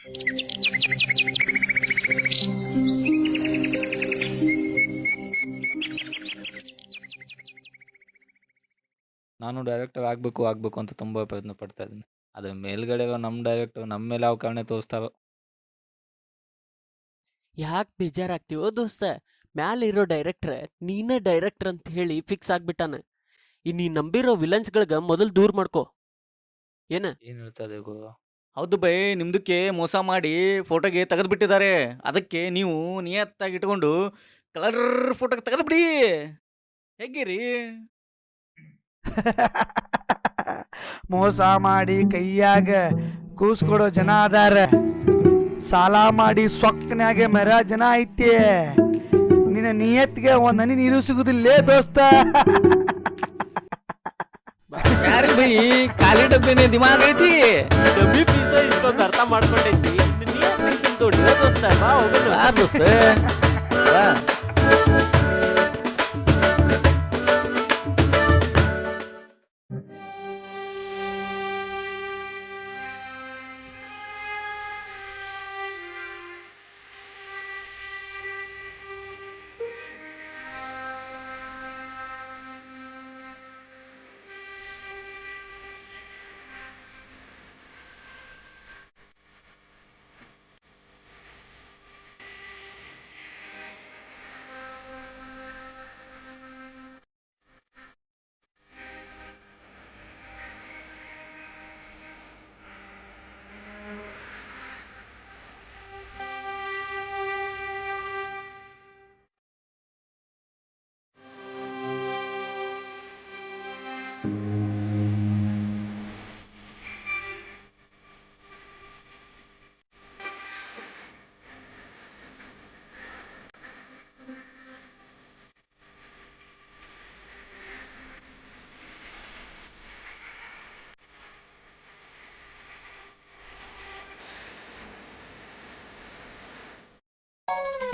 ನಾನು ಡೈರೆಕ್ಟರ್ ಆಗಬೇಕು ಅಂತ ತುಂಬ ಪ್ರಯತ್ನ ಪಡ್ತಾ ಇದ್ದೀನಿ. ಅದು ಮೇಲ್ಗಡೆ ನಮ್ಮ ಡೈರೆಕ್ಟರ್ ನಮ್ಮ ಮೇಲೆ ಯಾವ ಕಾರಣ ತೋರಿಸ್ತಾವ. ಯಾಕೆ ಬೇಜಾರಾಗ್ತೀವೋ ದೋಸ್ತ? ಮ್ಯಾಲ ಇರೋ ಡೈರೆಕ್ಟ್ರ್ ನೀನೇ ಡೈರೆಕ್ಟರ್ ಅಂತ ಹೇಳಿ ಫಿಕ್ಸ್ ಆಗ್ಬಿಟ್ಟಾನ. ನೀ ನಂಬಿರೋ ವಿಲನ್ಸ್ಗಳ್ಗ ಮೊದಲು ದೂರ ಮಾಡ್ಕೋ. ಏನ ಏನು ಹೇಳ್ತದೆ ಗುರು? ಹೌದು ಬೈ, ನಿಮ್ದಕ್ಕೆ ಮೋಸ ಮಾಡಿ ಫೋಟೋಗೆ ತೆಗೆದ್ಬಿಟ್ಟಿದ್ದಾರೆ. ಅದಕ್ಕೆ ನೀವು ನಿಯತ್ತಾಗಿ ಇಟ್ಕೊಂಡು ಕಲರ್ ಫೋಟೋಗೆ ತೆಗೆದ್ಬಿಡಿ. ಹೇಗಿರಿ? ಮೋಸ ಮಾಡಿ ಕೈಯಾಗ ಕೂಸ್ಕೊಡೋ ಜನ ಅದಾರ, ಸಾಲ ಮಾಡಿ ಸೊಕ್ಕನ್ಯಾಗ ಮೆರ ಜನ ಐತಿ. ನಿನ್ನ ನಿಯತ್ಗೆ ಒಂದ್ ಹನಿ ನೀರು ಸಿಗುದಿಲ್ಲೇ ದೋಸ್ತ. ಯಾರು ಬೈ, ಖಾಲಿ ಡಬ್ಬಿನೇ ದಿಮಾಗ್ ಐತಿ. ಡಬ್ಬಿ ಪೀಸ ಇಷ್ಟೊಂದು ಅರ್ಥ ಮಾಡ್ಕೊಂಡೈತಿ. ನೀ ಟೆನ್ಷನ್ ತಗೊಂಡಿರೋ ದೋಸ್ತ. ಬಾ ಹೋಗೋಣ. ಆ ದೋಸ್ತ ಬಾ.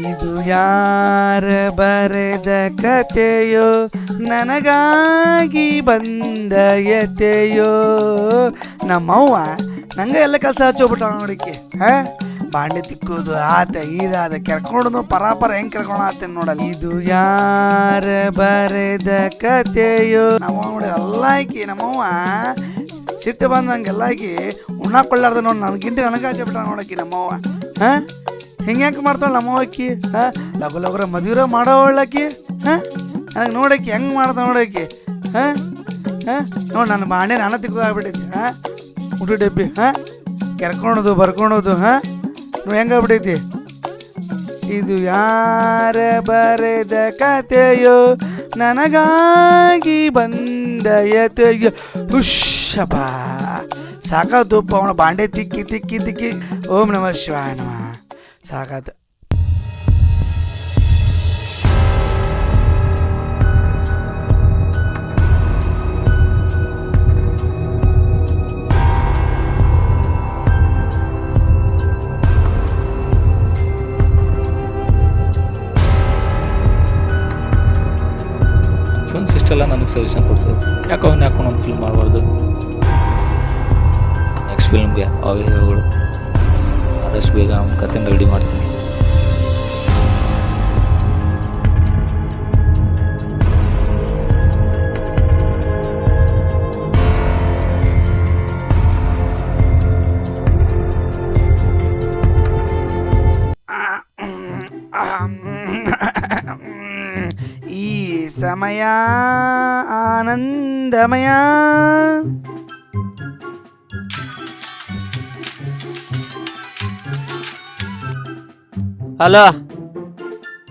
ಇದು ಯಾರ ಬರೆದ ಕಥೆಯೋ, ನನಗಾಗಿ ಬಂದ ಯತೆಯೋ. ನಮ್ಮವ್ವ ನಂಗೆ ಎಲ್ಲ ಕೆಲಸ ಹಚ್ಚೋಗ್ಬಿಟ್ಟ ನೋಡಿಕೆ. ಬಾಂಡೆ ತಿಕ್ಕೋದು ಆತ ಇದಾದ ಕೆರ್ಕೊಂಡು ಪರಾಪರ ಹೆಂಗ್ ಕರ್ಕೊಂಡು ಆತೇನೆ ನೋಡಲ್ಲ. ಇದು ಯಾರ ಬರೆದ ಕಥೆಯೋ. ನಮ್ಮವ್ವ ನೋಡಿ ಎಲ್ಲ ಆಕಿ, ನಮ್ಮವ್ವ ಸಿಟ್ಟು ಬಂದಂಗೆಲ್ಲ ಆಕಿ ಉಣ್ಣಾಕೊಳ್ಳಾರ್ದ ನೋಡಿ ನನಗಿಂತ ನನಗೆ ಹಚ್ಚಬಿಟ್ಟ ನೋಡಕ್ಕಿ ನಮ್ಮವ್ವ. ಹಿಂಗ್ಯಾಕೆ ಮಾಡ್ತಾಳೆ ನಮ್ಮವ್ವ ಅಕ್ಕಿ? ಲಗು ಲಗುರ ಮದುವೆ ಮಾಡೋವಳ್ಳಕ್ಕಿ. ನನಗೆ ನೋಡಕ್ಕಿ ಹೆಂಗೆ ಮಾಡ್ತಾ ನೋಡಕ್ಕಿ. ನೋಡಿ ನನ್ನ ಬಾಂಡೆ ನಾನು ತಿಕ್ಕೋದು ಆಗ್ಬಿಟ್ಟೈತಿ. ಊಟ ಡಬ್ಬಿ ಕೆರ್ಕೊಳೋದು ಬರ್ಕೊಳೋದು ನೋಡಿ ಹೆಂಗಾಗ್ಬಿಟ್ಟೈತಿ. ಇದು ಯಾರ ಬರೆದ ಕಥೆಯೋ, ನನಗಾಗಿ ಬಂದ ಯತೆಯೋ. ಹುಷಪ್ಪ ಸಾಕಾತುಪ್ಪ ಅವನ ಬಾಂಡೆ ತಿಕ್ಕಿ ತಿಕ್ಕಿ ತಿಕ್ಕಿ. ಓಂ ನಮಃ ಶಿವಾಯ ನಮಃ. ಸಾಕಾತ. ಫ್ರೆಂಡ್ಸ್ ಇಷ್ಟೆಲ್ಲ ನನಗೆ ಸಜೆಷನ್ ಕೊಡ್ತದೆ. ಯಾಕೆ ಒಂದು ಫಿಲ್ಮ್ ಮಾಡಬಾರ್ದು? ನೆಕ್ಸ್ಟ್ ಫಿಲ್ಮ್ಗೆ ಅವೇ ಹೀರೋಗಳು. ಆದಷ್ಟು ಬೇಗ ಅವ್ನ ಕಥೆನ ರೆಡಿ ಮಾಡ್ತೀನಿ. ಈ ಸಮಯ ಆನಂದಮಯ. ಹಲೋ,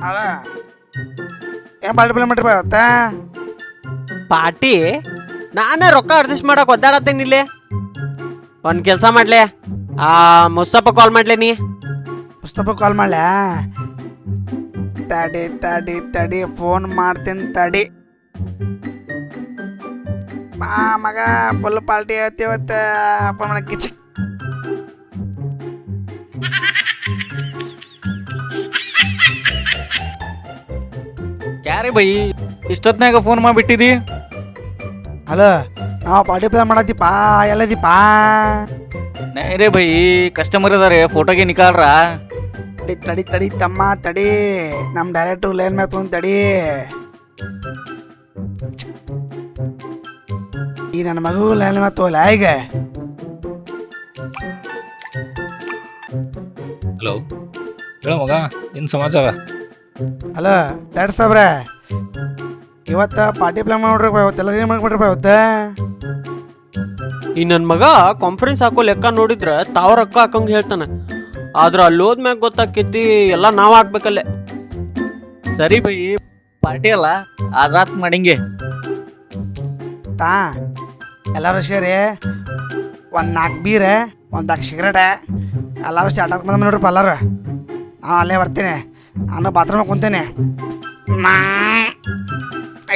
ಅಲ್ಲ ಏನು ಬಾಲ್ಟಿ ಫಿಲ್ಮ್ ಮಾಡ್ರಿ ಬತ್ತ ಪಾರ್ಟಿ ನಾನೇ ರೊಕ್ಕ ಅಡ್ಜಸ್ಟ್ ಮಾಡಕ್ ಒದ್ದಾಡತ್ತೇನೆ ಇಲ್ಲಿ. ಒಂದು ಕೆಲಸ ಮಾಡ್ಲೆ, ಮುಸ್ತಫಾ ಕಾಲ್ ಮಾಡ್ಲೆ. ನೀ ಮುಸ್ತಫಾ ಕಾಲ್ ಮಾಡ್ಲ? ತಡಿ ತಡಿ ತಡಿ ಫೋನ್ ಮಾಡ್ತೀನಿ ತಡಿ. ಮಗ ಫುಲ್ ಪಾರ್ಟಿ ಹೇಳ್ತೀವತ್ತ. ಫೋನ್ ಮಾಡಕ್ಕೆ ಕಿಚಿ. ಕ್ಯಾರೆ ಬೈ, ಇಷ್ಟೊತ್ನಾಗ ಫೋನ್ ಮಾಡಿಬಿಟ್ಟಿದಿ? ಹಲೋ ನಾವು ಪಾರ್ಟಿ ಪ್ಲಾನ್ ಮಾಡತ್ತೀಪ ಎಲ್ಲದೀಪ नहीं रे भाई कस्टमर अदारे फोटोಗೆ निकालरा ತಡಿ ತಡಿ ತಡಿ ತಮ್ಮ ತಡಿ ನಮ್ಮ ಡೈರೆಕ್ಟರ್ ಲೈನ್ ಮ್ಯಾಗ ತೊಗೊಂಡು ತಡಿ ಈ ನನ್ನ ಮಗು ಲೈನ್ ಮ್ಯಾಗ ತೋಲ ಈಗ ಹಲೋ ಹೇಳೋ ಮಗ ಏನು ಸಮಾಚಾರ? ಹಲೋ ಡೈರೆಕ್ಟರ್ ಸಾಬ್ರೆ ಇವತ್ತು ಪಾರ್ಟಿ ಪ್ಲಾನ್ ಮಾಡ್ರಪ್ಪ ಇವತ್ತೆಲ್ಲ ಏನು ಮಾಡ್ಬಿಟ್ರಪ್ಪ ಇವತ್ತು ಈ ನನ್ನ ಮಗ ಕಾನ್ಫರೆನ್ಸ್ ಹಾಕೋ ಲೆಕ್ಕ ನೋಡಿದ್ರ ತಾವ ರೊಕ್ಕ ಹಾಕಂಗೆ ಹೇಳ್ತಾನೆ. ಆದ್ರ ಅಲ್ಲಿ ಹೋದ್ಮ್ಯಾಗ ಗೊತ್ತಾಕೈತಿ ಎಲ್ಲ ನಾವ್ ಹಾಕ್ಬೇಕಲ್ಲೇ. सरी भाई पार्टी ಅಲ್ಲ आज रात ಮಾಡಿಂಗೆ ತಾ ಎಲ್ಲರೂ ಸೇರಿ ಒಂದು 4 ಬೀರೆ ಒಂದು ಬ್ಯಾಗ್ ಸಿಗರೇಟ ಎಲ್ಲರೂ ಸ್ಟಾರ್ಟ್ ಹಾಕ್ಬಂದು ನೋಡ್ರಪ್ಪ ಎಲ್ಲರೂ. ನಾನು ಅಲ್ಲೇ ಬರ್ತೀನಿ, ನಾನು ಬಾತ್ರೂಮಿಗೆ ಕುಂತೀನಿ.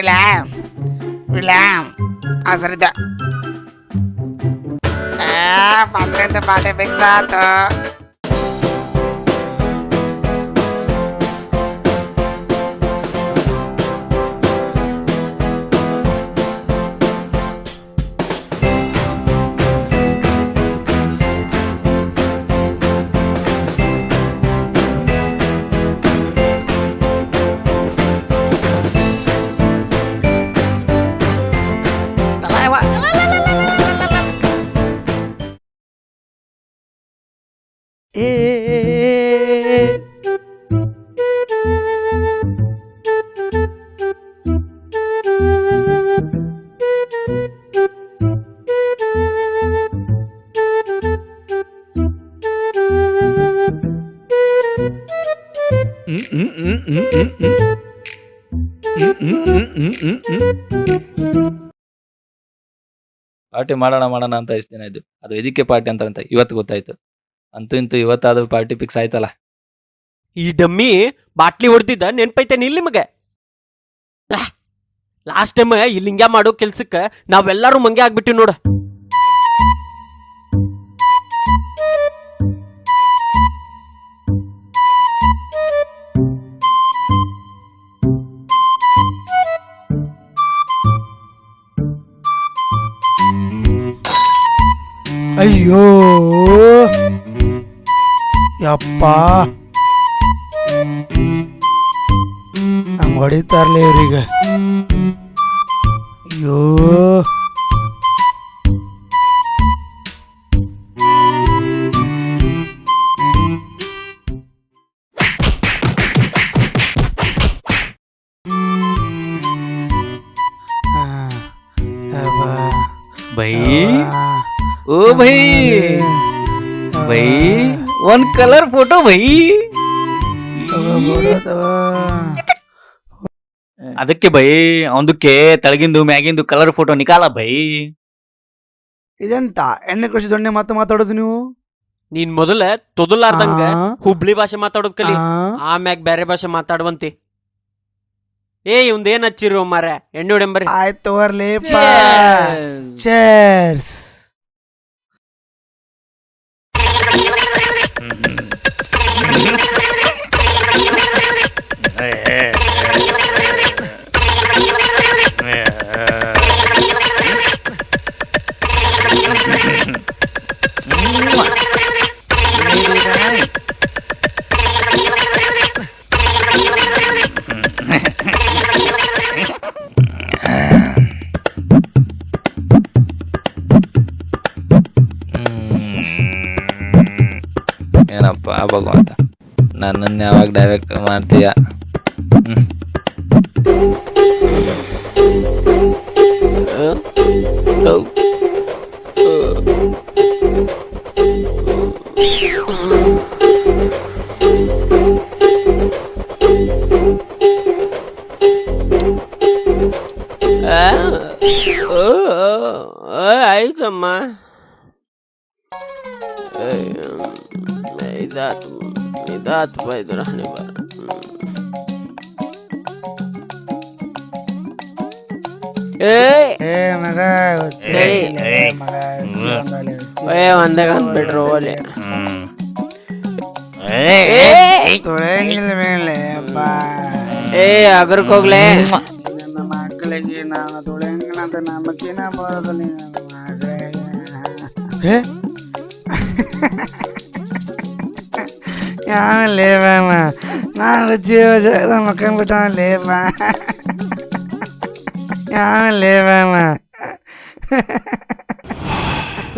ಇಲ್ಲ ಇಲ್ಲ ಹಾಂ ಸರಿದ ಪಾರ್ಟಿ ಫಿಕ್ಸ್ ಆಯ್ತು. ಪಾರ್ಟಿ ಮಾಡೋಣ ಮಾಡೋಣ ಅಂತ ಎಷ್ಟು ದಿನ ಆಯ್ತು, ಅದು ಇದಕ್ಕೆ ಪಾರ್ಟಿ ಅಂತ ಇವತ್ತು ಗೊತ್ತಾಯ್ತು. ಅಂತೂ ಇಂತೂ ಇವತ್ತಾದ್ರೂ ಪಾರ್ಟಿ ಫಿಕ್ಸ್ ಆಯ್ತಲ್ಲ. ಈ ಡಮ್ಮಿ ಬಾಟ್ಲಿ ಹೊಡೆದಿದ್ದ ನೆನ್ಪೈತೆ ನಿಲ್ ನಿಮಗೆ? ಲಾಸ್ಟ್ ಟೈಮ್ ಇಲ್ಲಿ ಹಿಂಗ್ಯಾ ಮಾಡೋ ಕೆಲ್ಸಕ್ಕ ನಾವೆಲ್ಲರೂ ಮಂಗೆ ಆಗ್ಬಿಟ್ಟಿವಿ ನೋಡ. ಅಯ್ಯೋ ಯಪ್ಪ ನಂಗೆ ಹೊಡಿತಾರಲ್ಲ ಇವ್ರಿಗೆ. ಅಯ್ಯೋ भाई ओ भाई भाई वन कलर फोटो भाई ಅದಕ್ಕೆ ಬೈ ಅವನದಕ್ಕೆ ತಳಗಿಂದು ಮ್ಯಾಗಿಂದು ಕಲರ್ ಫೋಟೋ ನಿಕಾಲ ಬೈ. ಇದೆಂತ ಎಣ್ಣೆ ಕೃಷಿ ದೊಣ್ಣೆ ಮಾತಾಡೋದು ನೀವು? ನೀನ್ ಮೊದಲ ತೊದಲಾರ್ದಂಗ ಆ? ಹುಬ್ಳಿ ಭಾಷೆ ಮಾತಾಡೋದ್ ಕಲಿ, ಆ? ಆಮ್ಯಾಗ ಬೇರೆ ಭಾಷೆ ಮಾತಾಡುವಂತಿ. ಇವಂದೇನ್ ಹಚ್ಚಿರೋ ಮಾರ ಎಣ್ಣೆ ಹೊಡೆಂಬರಿ. ಆಯ್ತು ಬರ್ಲಿ Cheers. ಚೇರ್ಸ್. ಏನಪ್ಪ ಭಗವಂತ, ನನ್ನನ್ನು ಯಾವಾಗ ಡೈರೆಕ್ಟ್ ಮಾಡ್ತೀಯ? ಆಯ್ತಮ್ಮ, ಇದಾತು ಬೈದ್ರ ಬರ. ಒಂದೇ ಕಂದ್ಬಿಟ್ರು ಓಲೆ. ತೊಳೆಂಗಿಲ್ಲ ಮೇಲೆ ಅಪ್ಪ ಅಗ್ರಕ್ ಹೋಗ್ಲೆ. ನನ್ನ ಮಕ್ಕಳಿಗೆ ಮದುವೆಯಾಗಿ ನಾನು ತುಳಿಯಂಗಿನಂತ ನಂಬಿಕೆನ ಬರೋದಿಲ್ಲ ನನ್ನ ಮಗಳಿಗೆ. ಯಾವ ಲೇಬಮ್ಮ ನಾನು ಜೀವ ಮಕ್ಕಂಬಿಟ್ಟ ಲೇಬ ಯಾವ ಲೇಬಮ್ಮ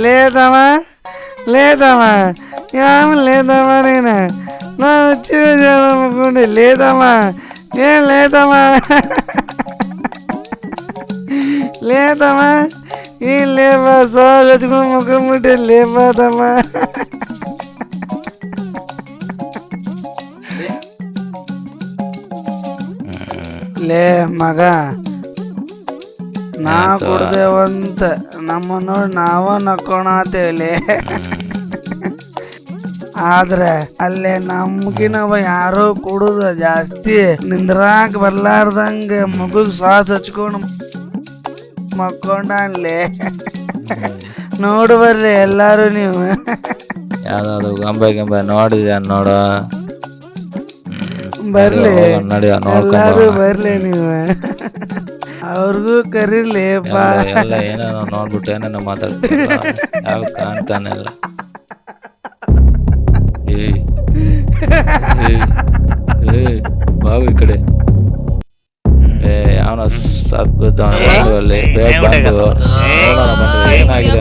లేదమ్మా లేదమ్మా ఏం లేదమ్మా నేను నా వచ్చి చదవకుండి లేదమ్మా ఏం లేదమ్మా లేదమ్మా ఏం లేవా సోచుకుని ముఖం ముట్టే లేపాదమ్మా. ಲೇ ಮಗ ನಾ ಕುಡ್ದೇವಂತ ನಮ್ಮ ನೋಡಿ ನಾವ ನಕ್ಕೊಳತೇವಲೇ, ಆದ್ರೆ ಅಲ್ಲೇ ನಮ್ಗಿನವ ಯಾರೋ ಕುಡುದ ಜಾಸ್ತಿ ನಿಂದ್ರಾಕ್ ಬರ್ಲಾರ್ದಂಗ ಮಗುಗ್ ಶ್ವಾಸ ಹಚ್ಕೊಂಡು ಮಕ್ಕೊಂಡಲ್ಲೇ. ನೋಡು ಬರ್ರಿ ಎಲ್ಲಾರು ನೀವು. ಯಾವ್ದಾದ್ರು ಗೊಂಬೆ ನೋಡಿದ್ಯಾ ನೋಡು, ಬರ್ಲಿ ನಡಿ ಎಲ್ಲಾರು ಬರ್ಲಿ ನೀವು, ಅವ್ರಿಗೂ ಕರೀಲಿಪ್ಪ. ಎಲ್ಲ ಏನೇನೋ ನೋಡ್ಬಿಟ್ಟು ಏನೇನೋ ಮಾತಾಡ್ತಾರ, ಯಾವ ಕಾಣ್ತಾನೆ ಇಲ್ಲ. ಬಾವು ಈ ಕಡೆ ಅವನ ಸತ್ ಬಿದ್ದವನಲ್ಲಿ ಬೇಗ ಬಂದು ಏನಾಗಿದೆ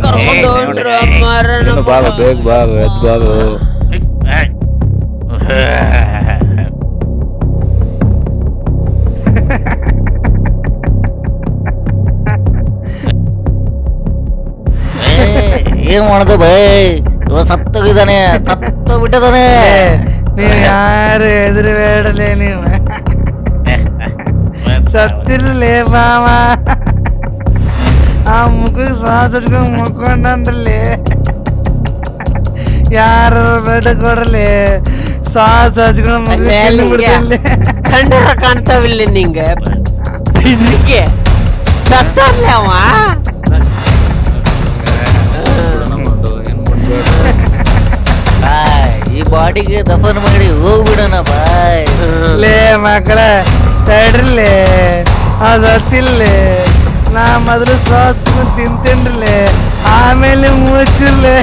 ಬಾಬು, ಬೇಗ ಬಾಬು, ಎದ್ ಬಾಬು. ಏನ್ ಮಾಡೋದು ಬೈ, ಇವ ಸತ್ತೋಗಿದ್ದಾನೆ, ಸತ್ತು ಬಿಟ್ಟಿದ್ದಾನೆ. ನೀವು ಯಾರು ಎದುರು ಬೇಡಲೇ, ನೀವು ಸತ್ತಿರ್ಲೇ ಬಾವ. ಆ ಮುಖಕ್ಕೆ ಶ್ವಾಸ ಹಚ್ಕೊಂಡು ಮುಕ್ಕೊಂಡಲ್ಲಿ ಯಾರು ಬೇಡ ಕೊಡಲಿ, ಶ್ವಾಸ ಹಚ್ಕೊಂಡು ಮುಗಿಸ್ಬಿಡ್ತಲ್ಲಿ. ಕಂಡರ ಕಾಣ್ತಾವಿಲ್ಲ ನಿಂಗೆ ಬೆನ್ನಿಗೆ ಸತ್ತಲ್ಲ ಅವ. ಈ ಬಾಡಿಗೆ ದಫನ್ ಮಾಡಿ ಹೋಗ್ಬಿಡೋಣ ಬಾಯ್. ಲೇ ಮಕ್ಕಳ ತಡ್ರಲ್ಲೇ, ಆ ಸತ್ತಿಲ್ಲೇ, ನಾ ಮೊದಲು ಶ್ವಾಸ ತಿಂತೇನ್ರಲ್ಲೇ, ಆಮೇಲೆ ಮುಚ್ಚಿರ್ಲೆ.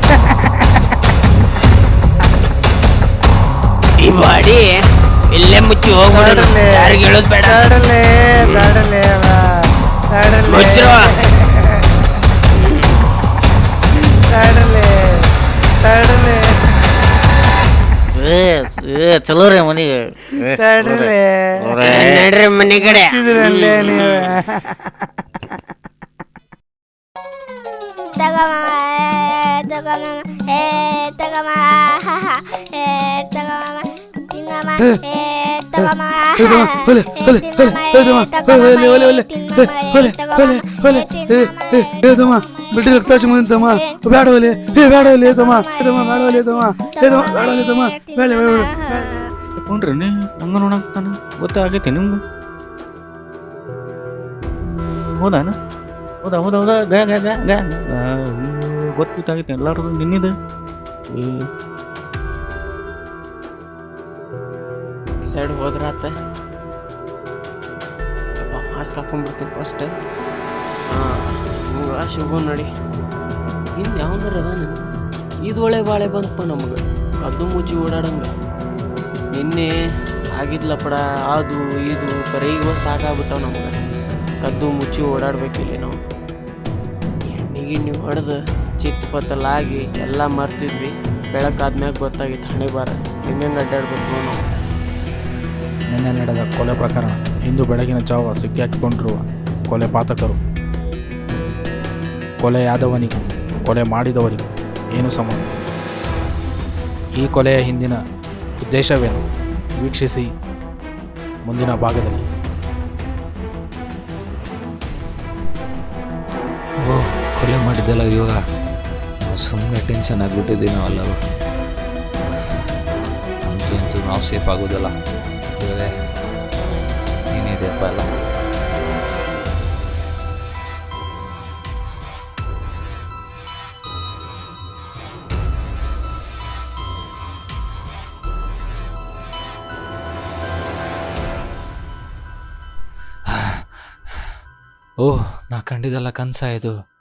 ಈ ಬಾಡಿ ಇಲ್ಲೇ ಮುಚ್ಚಿ ಹೋಗ್ಬಿಡೋಣ, ಯಾರಿಗೆ ಹೇಳೋದು ಬೇಡ. ತಡಲೆ ತಡಲೆ ತಡಲೆ ಮುಚ್ಚಿರೋ ತಡಲೆ ತಡಲೆ ಚಲೋ ರೀ ಮನಿಗೆ ತಡಲೆ ನಡ್ರಿ ಮನೆ ಕಡೆ. ಹಚ್ಚಿದ್ರಲ್ಲೇ ನೀವು. ಬಿಟ್ಟು ರಕ್ತ ಹಚ್ಕೊಂತಮ್ಮ ಬೇಡವಲೆ, ಬೇಡವಲೆ ತಮ್ಮ, ಬೇಡವಲೆ ತಮ್ಮ, ಬೇಡವಲೆ ತಮ್ಮ, ಬೇಡ ಬೇಡ. ನೋಡ್ರಿ ನೀ ಹಂಗ ನೋಡಕ್ತಾನ ಗೊತ್ತಾಗೈತಿ ನಿಮ್ಗೆ. ಹೌದಾನ? ಹೌದಾ ಹೌದಾ ಹೌದಾ ಗ ಗ ಗ ಗ ಗೊತ್ತಾಗೈತಿ ಎಲ್ಲಾರು ನಿನ್ನಿದು. ಸೈಡ್ ಹೋದ್ರಾತ. ಮಾಸ್ಕ್ ಹಾಕೊಂಡ್ಬಿಡ್ತೀನಿ ಫಸ್ಟ್. ಶಿವ ನೋಡಿ ಹಿಂದೆ ಯಾವನಾರ ಅದಾನ. ಇದು ಒಳ್ಳೆ ಬಾಳೆ ಬಂತಪ್ಪ ನಮಗೆ, ಕದ್ದು ಮುಚ್ಚಿ ಓಡಾಡಂಗ. ನಿನ್ನೆ ಆಗಿದ್ಲಪ್ಪಡ ಅದು ಇದು ಬರೀ ಇವಾಗ ಸಾಕಾಗ್ಬಿಟ್ಟವ ನಮಗೆ. ಕದ್ದು ಮುಚ್ಚಿ ಓಡಾಡ್ಬೇಕಿಲ್ಲ ನಾವು. ಎಣ್ಣೆಗಿಣ್ಣಿ ಹೊಡೆದು ಚಿತ್ತಪತ್ತಲಾಗಿ ಎಲ್ಲ ಮರ್ತಿದ್ವಿ. ಬೆಳಕಾದ್ಮ್ಯಾಗ ಗೊತ್ತಾಗಿತ್ತು ಹಣೆ ಬಾರ ಹೆಂಗೆ ಅಡ್ಡಾಡ್ಬೇಕು ನಾವು. ನಿನ್ನೆ ನಡೆದ ಕೊಲೆ ಪ್ರಕರಣ. ಇಂದು ಬೆಳಗಿನ ಜಾವ ಸಿಕ್ಕಾಕಿಕೊಂಡಿರುವ ಕೊಲೆ ಪಾತಕರು. ಕೊಲೆಯಾದವನಿಗೂ ಕೊಲೆ ಮಾಡಿದವರಿಗೂ ಏನು ಸಂಬಂಧ? ಈ ಕೊಲೆಯ ಹಿಂದಿನ ಉದ್ದೇಶವೇನು? ವೀಕ್ಷಿಸಿ ಮುಂದಿನ ಭಾಗದಲ್ಲಿ. ಕೊಲೆ ಮಾಡಿದ್ದಲ್ಲ ಇವಾಗ ನಾವು ಸುಮ್ಮನೆ ಟೆನ್ಷನ್ ಆಗಿಬಿಟ್ಟಿದ್ದೀವಿ ನಾವೆಲ್ಲರೂ. ಅಂತೂ ನಾವು ಸೇಫ್ ಆಗೋದಲ್ಲ. ಏನಿದೆಯಪ್ಪ ಎಲ್ಲ ಓಹ್ ನಾ ಕಂಡಿದ್ದಲ್ಲ ಕನಸ ಇದು.